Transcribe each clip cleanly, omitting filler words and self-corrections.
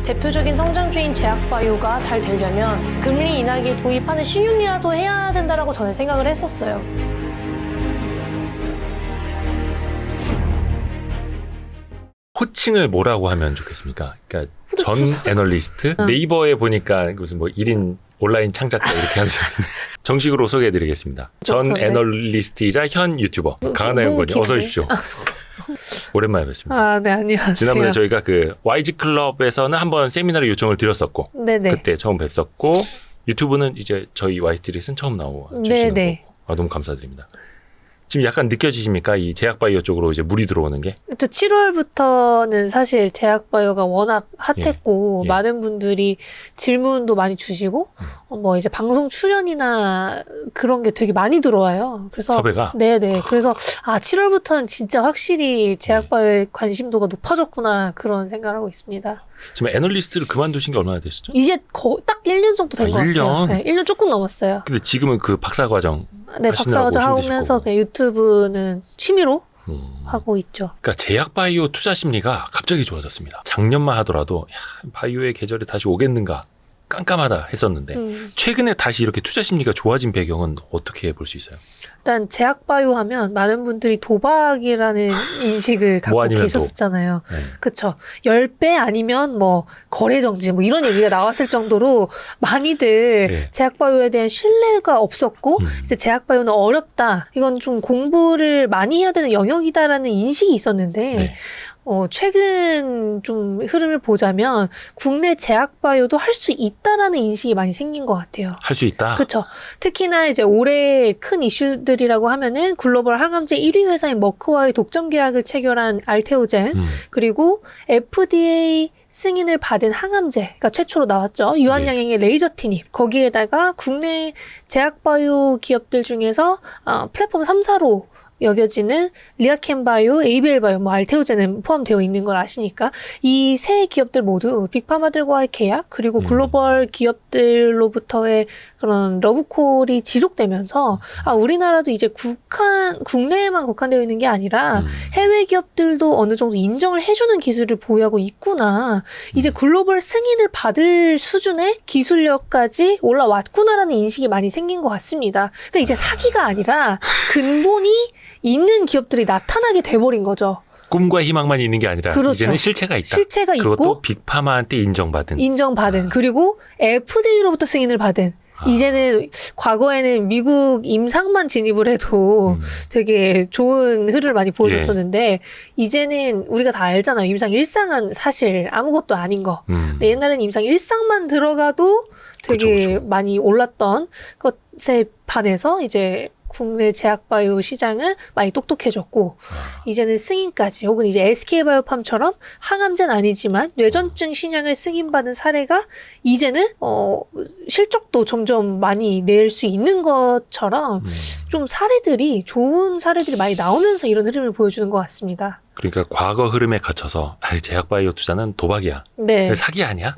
대표적인 성장주인 제약바이오가 잘 되려면 금리 인하기 도입하는 신용이라도 해야 된다라고 저는 생각을 했었어요. 호칭을 뭐라고 하면 좋겠습니까? 그러니까 전 애널리스트? 네이버에 보니까 무슨 뭐 1인 온라인 창작자 이렇게 하셨는데 정식으로 소개해드리겠습니다. 전 애널리스트이자 현 유튜버 강하나 연구원님 어서 오십시오. 오랜만에 뵙습니다. 아, 네, 안녕하세요. 지난번에 저희가 그 YG 클럽에서는 한번 세미나를 요청을 드렸었고 네네. 그때 처음 뵀었고 유튜브는 이제 저희 YS트릿은 처음 나와주시는 네네. 거고 너무 감사드립니다. 지금 약간 느껴지십니까? 이 제약바이오 쪽으로 이제 물이 들어오는 게? 또 7월부터는 사실 제약바이오가 워낙 핫했고 예. 많은 분들이 질문도 많이 주시고 뭐 이제 방송 출연이나 그런 게 되게 많이 들어와요. 그래서 섭외가? 네네. 그래서 7월부터는 진짜 확실히 제약바이오의 관심도가 높아졌구나 그런 생각을 하고 있습니다. 지금 애널리스트를 그만두신 게 얼마나 되셨죠? 이제 딱 1년 정도 된 것 같아요. 1년? 네, 1년 조금 넘었어요. 근데 지금은 그 박사과정 네, 하시느라고 박사과정 힘드실 하면서 거고. 그냥 유튜브는 취미로 하고 있죠. 그러니까 제약바이오 투자 심리가 갑자기 좋아졌습니다. 작년만 하더라도 야, 바이오의 계절이 다시 오겠는가 깜깜하다 했었는데 최근에 다시 이렇게 투자 심리가 좋아진 배경은 어떻게 볼 수 있어요? 일단 제약바이오 하면 많은 분들이 도박이라는 인식을 갖고 아니면 계셨었잖아요. 네. 그쵸. 10배 아니면 뭐 거래정지 뭐 이런 얘기가 나왔을 정도로 많이들 네. 제약바이오에 대한 신뢰가 없었고 이제 제약바이오는 어렵다. 이건 좀 공부를 많이 해야 되는 영역이다라는 인식이 있었는데 네. 최근 좀 흐름을 보자면 국내 제약바이오도 할 수 있다라는 인식이 많이 생긴 것 같아요. 할 수 있다. 그렇죠. 특히나 이제 올해 큰 이슈들이라고 하면은 글로벌 항암제 1위 회사인 머크와의 독점 계약을 체결한 알테오젠 그리고 FDA 승인을 받은 항암제가 최초로 나왔죠. 유한양행의 레이저 티닙. 거기에다가 국내 제약바이오 기업들 중에서 플랫폼 3사로 여겨지는 리아켄바이오, ABL바이오, 뭐 알테오젠은 포함되어 있는 걸 아시니까 이 세 기업들 모두 빅파마들과의 계약 그리고 글로벌 기업들로부터의 그런 러브콜이 지속되면서 우리나라도 이제 국내에만 국한되어 있는 게 아니라 해외 기업들도 어느 정도 인정을 해주는 기술을 보유하고 있구나. 이제 글로벌 승인을 받을 수준의 기술력까지 올라왔구나라는 인식이 많이 생긴 것 같습니다. 그러니까 이제 사기가 아니라 근본이 있는 기업들이 나타나게 돼버린 거죠. 꿈과 희망만 있는 게 아니라 그렇죠. 이제는 실체가 있다. 실체가 그리고 있고 또 빅파마한테 인정받은. 그리고 FDA로부터 승인을 받은. 이제는 과거에는 미국 임상만 진입을 해도 되게 좋은 흐름을 많이 보여줬었는데 이제는 우리가 다 알잖아요. 임상 1상은 사실 아무것도 아닌 거. 근데 옛날에는 임상 1상만 들어가도 되게 그쵸. 많이 올랐던 것에 반해서 이제 국내 제약바이오 시장은 많이 똑똑해졌고 이제는 승인까지 혹은 이제 SK바이오팜처럼 항암제는 아니지만 뇌전증 신약을 승인받은 사례가 이제는 실적도 점점 많이 낼 수 있는 것처럼 좀 좋은 사례들이 많이 나오면서 이런 흐름을 보여주는 것 같습니다. 그러니까 과거 흐름에 갇혀서 제약바이오 투자는 도박이야. 네. 사기 아니야?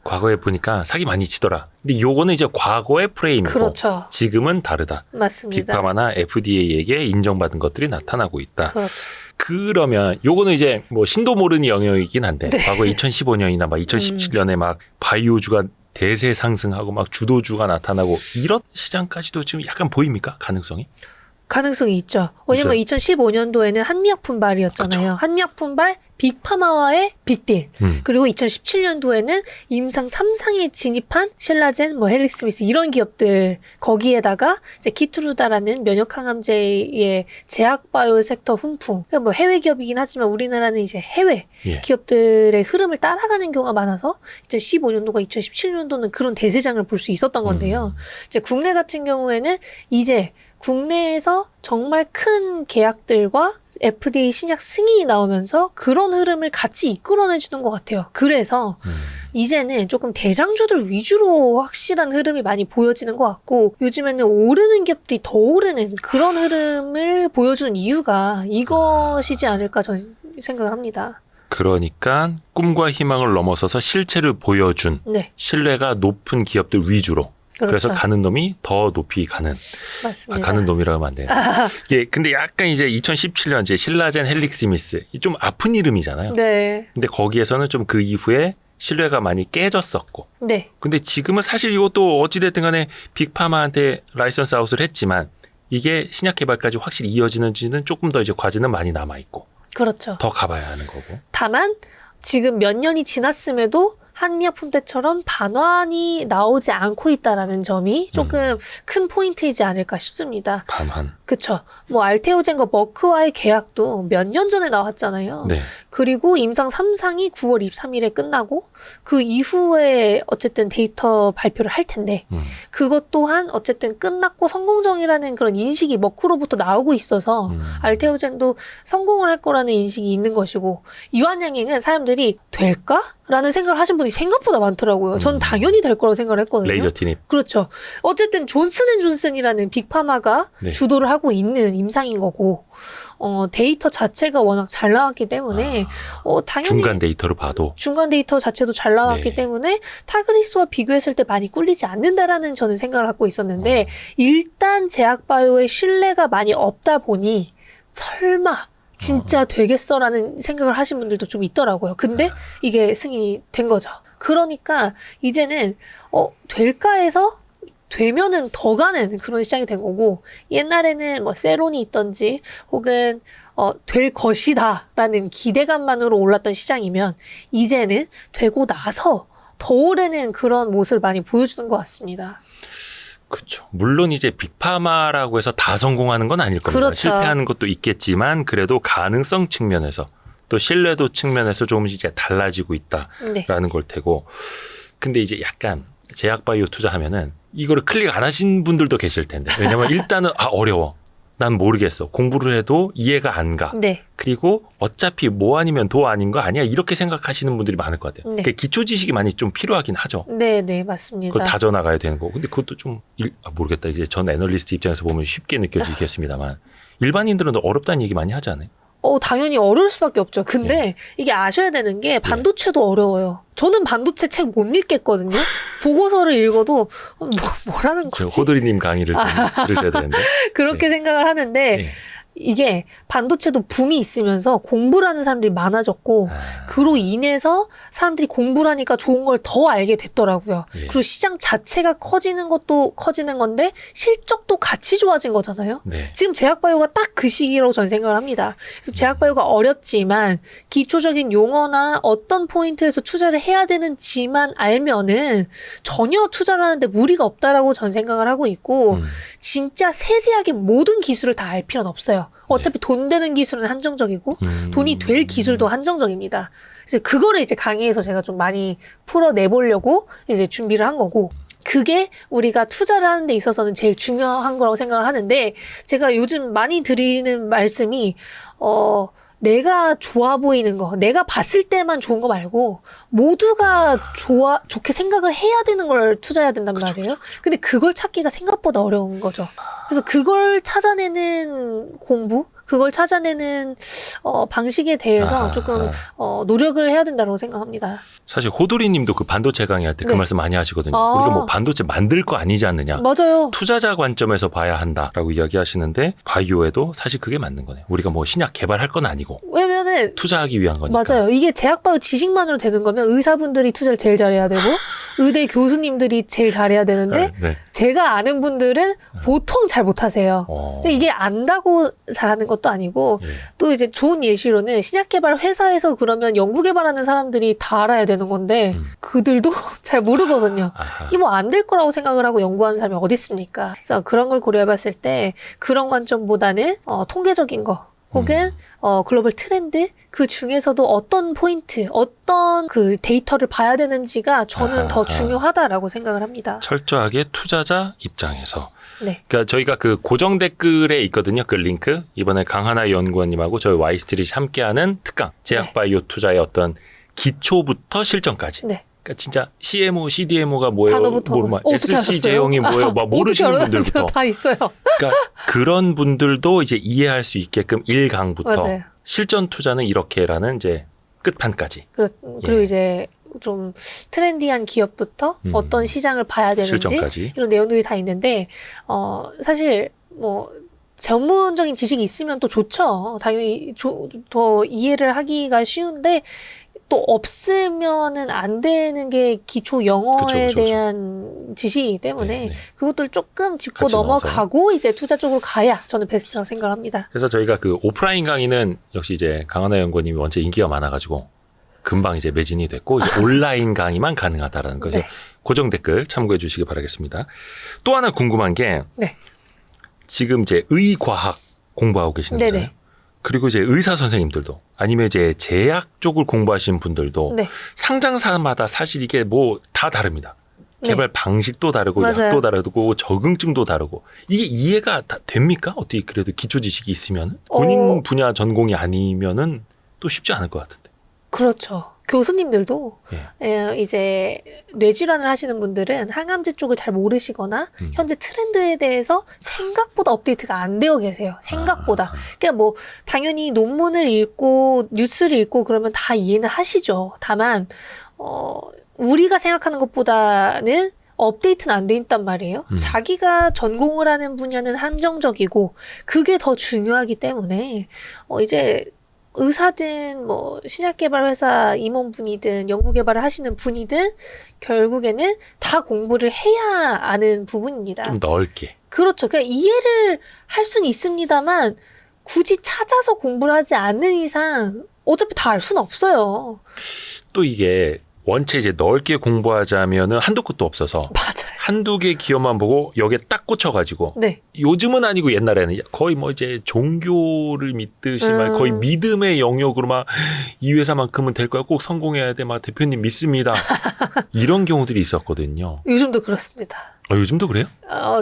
과거에 보니까 사기 많이 치더라. 근데 요거는 이제 과거의 프레임이고 그렇죠. 지금은 다르다. 맞습니다. 빅파마나 FDA에게 인정받은 것들이 나타나고 있다. 그렇죠. 그러면 요거는 이제 뭐 신도 모르는 영역이긴 한데 과거 2015년이나 막 2017년에 막 바이오주가 대세 상승하고 막 주도주가 나타나고 이런 시장까지도 지금 약간 보입니까? 가능성이? 가능성이 있죠. 왜냐면 2015년도에는 한미약 분발이었잖아요. 한미약 분발, 빅파마와의 빅딜. 그리고 2017년도에는 임상 3상에 진입한 셸라젠, 뭐 헬릭스미스 이런 기업들 거기에다가 이제 키투루다라는 면역 항암제의 제약바이오 섹터 훈풍. 그러니까 뭐 해외 기업이긴 하지만 우리나라는 이제 해외 기업들의 흐름을 따라가는 경우가 많아서 2015년도가 2017년도는 그런 대세장을 볼 수 있었던 건데요. 이제 국내 같은 경우에는 이제 국내에서 정말 큰 계약들과 FDA 신약 승인이 나오면서 그런 흐름을 같이 이끌어내주는 것 같아요. 그래서 이제는 조금 대장주들 위주로 확실한 흐름이 많이 보여지는 것 같고 요즘에는 오르는 기업들이 더 오르는 그런 흐름을 보여주는 이유가 이것이지 않을까 저는 생각을 합니다. 그러니까 꿈과 희망을 넘어서서 실체를 보여준 신뢰가 높은 기업들 위주로 그래서 그렇죠. 가는 놈이 더 높이 가는. 맞습니다. 가는 놈이라고 하면 안 돼요. 이게 근데 약간 이제 2017년 이제 실라젠 헬릭스미스 좀 아픈 이름이잖아요. 네. 근데 거기에서는 좀 그 이후에 신뢰가 많이 깨졌었고. 네. 근데 지금은 사실 이것도 어찌됐든 간에 빅파마한테 라이선스 아웃을 했지만 이게 신약 개발까지 확실히 이어지는지는 조금 더 이제 과제는 많이 남아있고. 그렇죠. 더 가봐야 하는 거고. 다만 지금 몇 년이 지났음에도 한미약품 때처럼 반환이 나오지 않고 있다라는 점이 조금 큰 포인트이지 않을까 싶습니다. 반환. 그쵸. 뭐 알테오젠과 머크와의 계약도 몇 년 전에 나왔잖아요. 네. 그리고 임상 3상이 9월 23일에 끝나고 그 이후에 어쨌든 데이터 발표를 할 텐데 그것 또한 어쨌든 끝났고 성공적이라는 그런 인식이 머크로부터 나오고 있어서 알테오젠도 성공을 할 거라는 인식이 있는 것이고 유한양행은 사람들이 될까? 라는 생각을 하신 분이 생각보다 많더라고요. 전 당연히 될 거라고 생각을 했거든요. 레이저 티닙. 그렇죠. 어쨌든 존슨앤존슨이라는 빅파마가 네. 주도를 하고 있는 임상인 거고 데이터 자체가 워낙 잘 나왔기 때문에 당연히 중간 데이터를 봐도 중간 데이터 자체도 잘 나왔기 네. 때문에 타그리스와 비교했을 때 많이 꿀리지 않는다라는 저는 생각을 갖고 있었는데 일단 제약바이오의 신뢰가 많이 없다 보니 설마 진짜 되겠어라는 생각을 하신 분들도 좀 있더라고요. 근데 이게 승인이 된 거죠. 그러니까 이제는 될까 해서 되면은 더 가는 그런 시장이 된 거고 옛날에는 뭐 세론이 있던지 혹은 될 것이다라는 기대감만으로 올랐던 시장이면 이제는 되고 나서 더 오르는 그런 모습을 많이 보여주는 것 같습니다. 그렇죠. 물론 이제 빅파마라고 해서 다 성공하는 건 아닐 겁니다. 그렇죠. 실패하는 것도 있겠지만 그래도 가능성 측면에서 또 신뢰도 측면에서 조금씩 이제 달라지고 있다라는 네. 걸 테고. 근데 이제 약간 제약바이오 투자하면은 이거를 클릭 안 하신 분들도 계실 텐데. 왜냐면 일단은 어려워. 난 모르겠어. 공부를 해도 이해가 안 가. 네. 그리고 어차피 뭐 아니면 도 아닌 거 아니야? 이렇게 생각하시는 분들이 많을 것 같아요. 네. 그러니까 기초 지식이 많이 좀 필요하긴 하죠. 네, 네, 맞습니다. 그걸 다져나가야 되는 거고. 근데 그것도 좀, 모르겠다. 이제 전 애널리스트 입장에서 보면 쉽게 느껴지겠습니다만. 일반인들은 어렵다는 얘기 많이 하지 않아요? 당연히 어려울 수밖에 없죠. 근데 이게 아셔야 되는 게 반도체도 어려워요. 저는 반도체 책 못 읽겠거든요. 보고서를 읽어도 뭐라는 저 거지? 호돌이님 강의를 좀 들으셔야 되는데. 그렇게 네. 생각을 하는데 네. 이게 반도체도 붐이 있으면서 공부를 하는 사람들이 많아졌고 그로 인해서 사람들이 공부를 하니까 좋은 걸 더 알게 됐더라고요. 예. 그리고 시장 자체가 커지는 것도 커지는 건데 실적도 같이 좋아진 거잖아요. 네. 지금 제약바이오가 딱 그 시기라고 저는 생각을 합니다. 그래서 제약바이오가 어렵지만 기초적인 용어나 어떤 포인트에서 투자를 해야 되는지만 알면은 전혀 투자를 하는데 무리가 없다라고 저는 생각을 하고 있고 진짜 세세하게 모든 기술을 다 알 필요는 없어요. 어차피 돈 되는 기술은 한정적이고 돈이 될 기술도 한정적입니다. 그래서 그거를 이제 강의에서 제가 좀 많이 풀어내보려고 이제 준비를 한 거고 그게 우리가 투자를 하는 데 있어서는 제일 중요한 거라고 생각을 하는데 제가 요즘 많이 드리는 말씀이 내가 좋아 보이는 거, 내가 봤을 때만 좋은 거 말고 모두가 좋게 생각을 해야 되는 걸 투자해야 된단 말이에요. 근데 그걸 찾기가 생각보다 어려운 거죠. 그래서 그걸 찾아내는 공부, 그걸 찾아내는 방식에 대해서 조금 노력을 해야 된다고 생각합니다. 사실 호돌이님도 그 반도체 강의할 때 그 네. 말씀 많이 하시거든요. 우리가 뭐 반도체 만들 거 아니지 않느냐. 맞아요. 투자자 관점에서 봐야 한다라고 이야기하시는데 바이오에도 사실 그게 맞는 거네요. 우리가 뭐 신약 개발할 건 아니고 왜냐면은 투자하기 위한 거니까. 맞아요. 이게 제약바이오 지식만으로 되는 거면 의사분들이 투자를 제일 잘해야 되고 의대 교수님들이 제일 잘해야 되는데 네. 제가 아는 분들은 보통 잘 못하세요. 근데 이게 안다고 잘하는 것도 아니고 예. 또 이제 좋은 예시로는 신약 개발 회사에서 그러면 연구 개발하는 사람들이 다 알아야 되는 건데 그들도 잘 모르거든요. 아하. 이게 뭐 안 될 거라고 생각을 하고 연구하는 사람이 어디 있습니까? 그래서 그런 걸 고려해봤을 때 그런 관점보다는 통계적인 거 혹은 글로벌 트렌드 그 중에서도 어떤 포인트, 어떤 그 데이터를 봐야 되는지가 저는 더 중요하다라고 생각을 합니다. 철저하게 투자자 입장에서. 네. 그러니까 저희가 그 고정 댓글에 있거든요. 그 링크. 이번에 강하나 연구원님하고 저희 와이스트릿이 함께하는 특강. 제약바이오 투자의 어떤 기초부터 실전까지. 네. 그러니까 진짜 CMO, CDMO가 뭐예요? 단어부터 어떻게 SC 제형이 뭐예요? 막 모르시는 분들부터. 다 있어요. 그러니까 그런 분들도 이제 이해할 수 있게끔 1강부터 맞아요. 실전 투자는 이렇게라는 이제 끝판까지. 그리고 예. 이제 좀 트렌디한 기업부터 어떤 시장을 봐야 되는지 실전까지. 이런 내용들이 다 있는데 사실 뭐 전문적인 지식이 있으면 또 좋죠. 당연히 더 이해를 하기가 쉬운데 또 없으면은 안 되는 게 기초 영어에 그쵸. 대한 지식이기 때문에 네. 그것들 조금 짚고 같이 넘어가고 이제 투자 쪽으로 가야 저는 베스트라고 생각합니다. 그래서 저희가 그 오프라인 강의는 역시 이제 강하나 연구원님이 원체 인기가 많아가지고 금방 이제 매진이 됐고 이제 온라인 강의만 가능하다라는 거죠. 네. 고정 댓글 참고해 주시기 바라겠습니다. 또 하나 궁금한 게 네. 지금 이제 의과학 공부하고 계시는 네네. 거잖아요. 그리고 이제 의사 선생님들도 아니면 이제 제약 쪽을 공부하신 분들도 네. 상장사마다 사실 이게 뭐 다 다릅니다. 개발 방식도 다르고 맞아요. 약도 다르고 적응증도 다르고 이게 이해가 다 됩니까? 어떻게 그래도 기초 지식이 있으면 본인 분야 전공이 아니면은 또 쉽지 않을 것 같은데. 그렇죠. 교수님들도 예. 이제 뇌질환을 하시는 분들은 항암제 쪽을 잘 모르시거나 현재 트렌드에 대해서 생각보다 업데이트가 안 되어 계세요. 생각보다. 그러니까 뭐 당연히 논문을 읽고 뉴스를 읽고 그러면 다 이해는 하시죠. 다만 우리가 생각하는 것보다는 업데이트는 안 돼 있단 말이에요. 자기가 전공을 하는 분야는 한정적이고 그게 더 중요하기 때문에 이제 의사든 뭐 신약개발 회사 임원분이든 연구개발을 하시는 분이든 결국에는 다 공부를 해야 아는 부분입니다. 좀 넓게. 그렇죠. 그러니까 이해를 할 수는 있습니다만 굳이 찾아서 공부를 하지 않는 이상 어차피 다 알 수는 없어요. 또 이게 원체 이제 넓게 공부하자면은 한도 끝도 없어서 맞아요. 한두 개 기업만 보고 여기에 딱 꽂혀가지고 네. 요즘은 아니고 옛날에는 거의 뭐 이제 종교를 믿듯이 막 거의 믿음의 영역으로 막 이 회사만큼은 될 거야 꼭 성공해야 돼 막 대표님 믿습니다 이런 경우들이 있었거든요. 요즘도 그렇습니다. 요즘도 그래요?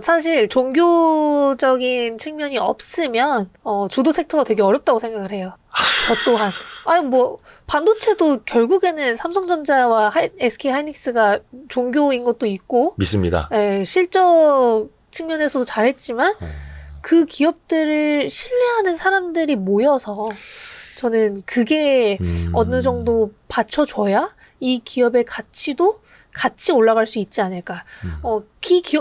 사실 종교적인 측면이 없으면 주도 섹터가 되게 어렵다고 생각을 해요. 저 또한. 아니 뭐 반도체도 결국에는 삼성전자와 SK 하이닉스가 종교인 것도 있고 믿습니다. 실적 측면에서도 잘했지만 그 기업들을 신뢰하는 사람들이 모여서 저는 그게 어느 정도 받쳐줘야 이 기업의 가치도 같이 올라갈 수 있지 않을까.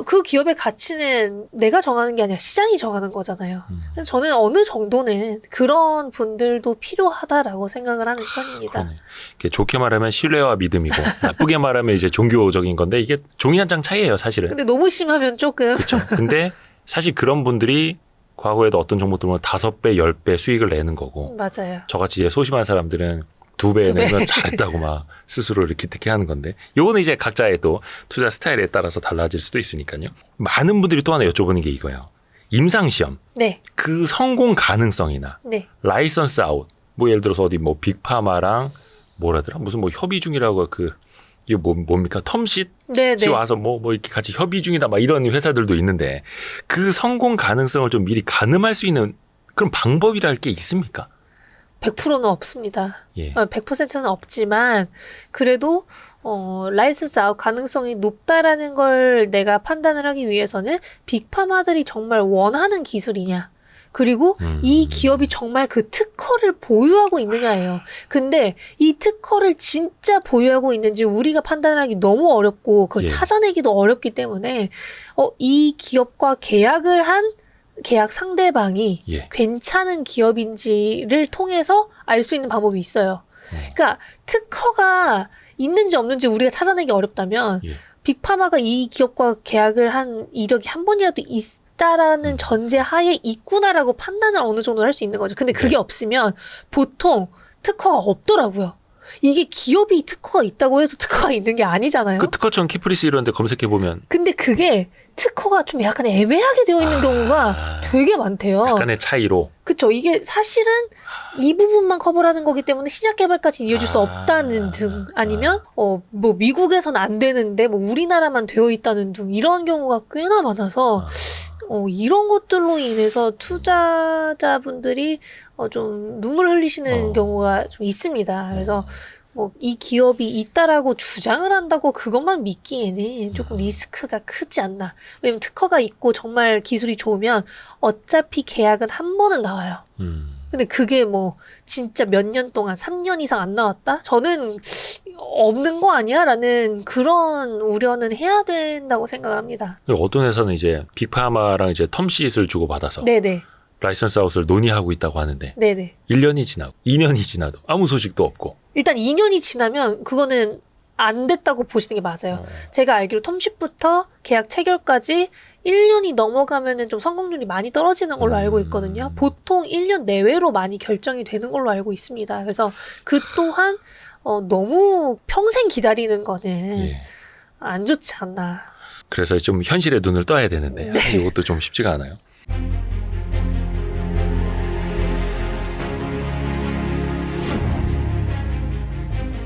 그 기업의 가치는 내가 정하는 게 아니라 시장이 정하는 거잖아요. 그래서 저는 어느 정도는 그런 분들도 필요하다라고 생각을 하는 편입니다. 그러네. 이렇게 좋게 말하면 신뢰와 믿음이고 나쁘게 말하면 이제 종교적인 건데 이게 종이 한 장 차이예요, 사실은. 근데 너무 심하면 조금. 그렇죠. 근데 사실 그런 분들이 과거에도 어떤 종목 들면 5배, 10배 수익을 내는 거고 맞아요. 저같이 이제 소심한 사람들은 2배 내면 잘했다고 막 스스로를 기특해 하는 건데 요거는 이제 각자의 또 투자 스타일에 따라서 달라질 수도 있으니까요. 많은 분들이 또 하나 여쭤보는 게 이거예요. 임상시험. 네. 그 성공 가능성이나 네. 라이선스 아웃. 뭐 예를 들어서 어디 뭐 빅파마랑 뭐라더라? 무슨 뭐 협의 중이라고 이거 뭡니까? 텀쉿? 네. 와서 뭐 이렇게 같이 협의 중이다 막 이런 회사들도 있는데 그 성공 가능성을 좀 미리 가늠할 수 있는 그런 방법이랄 게 있습니까? 100%는 없습니다. 예. 100%는 없지만 그래도 라이선스 아웃 가능성이 높다라는 걸 내가 판단을 하기 위해서는 빅파마들이 정말 원하는 기술이냐. 그리고 이 기업이 정말 그 특허를 보유하고 있느냐예요. 근데 이 특허를 진짜 보유하고 있는지 우리가 판단하기 너무 어렵고 그걸 예. 찾아내기도 어렵기 때문에 이 기업과 계약을 한 계약 상대방이 예. 괜찮은 기업인지를 통해서 알 수 있는 방법이 있어요. 그러니까 특허가 있는지 없는지 우리가 찾아내기 어렵다면 예. 빅파마가 이 기업과 계약을 한 이력이 한 번이라도 있다라는 전제 하에 있구나라고 판단을 어느 정도 할 수 있는 거죠. 근데 그게 없으면 보통 특허가 없더라고요. 이게 기업이 특허가 있다고 해서 특허가 있는 게 아니잖아요. 그 특허청 키프리스 이런 데 검색해 보면 근데 그게 특허가 좀 약간 애매하게 되어 있는 경우가 되게 많대요. 약간의 차이로 그쵸. 이게 사실은 이 부분만 커버하는 거기 때문에 신약 개발까지 이어질 수 없다는 등 아니면 뭐 미국에선 안 되는데 뭐 우리나라만 되어 있다는 등 이런 경우가 꽤나 많아서 이런 것들로 인해서 투자자분들이 좀 눈물 흘리시는 경우가 좀 있습니다. 그래서 뭐 이 기업이 있다라고 주장을 한다고 그것만 믿기에는 조금 리스크가 크지 않나. 왜냐면 특허가 있고 정말 기술이 좋으면 어차피 계약은 한 번은 나와요. 근데 그게 뭐 진짜 몇 년 동안 3년 이상 안 나왔다? 저는 없는 거 아니야? 라는 그런 우려는 해야 된다고 생각을 합니다. 어떤 회사는 이제 빅파마랑 이제 텀쉿을 주고 받아서 네네. 라이선스 아웃을 논의하고 있다고 하는데 네네. 1년이 지나고 2년이 지나도 아무 소식도 없고. 일단 2년이 지나면 그거는 안 됐다고 보시는 게 맞아요. 제가 알기로 텀쉽부터 계약 체결까지 1년이 넘어가면은 좀 성공률이 많이 떨어지는 걸로 알고 있거든요. 보통 1년 내외로 많이 결정이 되는 걸로 알고 있습니다. 그래서 그 또한 너무 평생 기다리는 거는 예. 안 좋지 않나. 그래서 좀 현실에 눈을 떠야 되는데 네. 이것도 좀 쉽지가 않아요.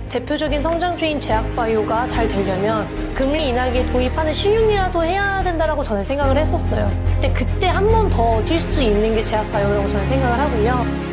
대표적인 성장주인 제약바이오가 잘 되려면 금리 인하기에 도입하는 신용이라도 해야 된다라고 저는 생각을 했었어요. 근데 그때 한 번 더 뛸 수 있는 게 제약바이오라고 저는 생각을 하고요.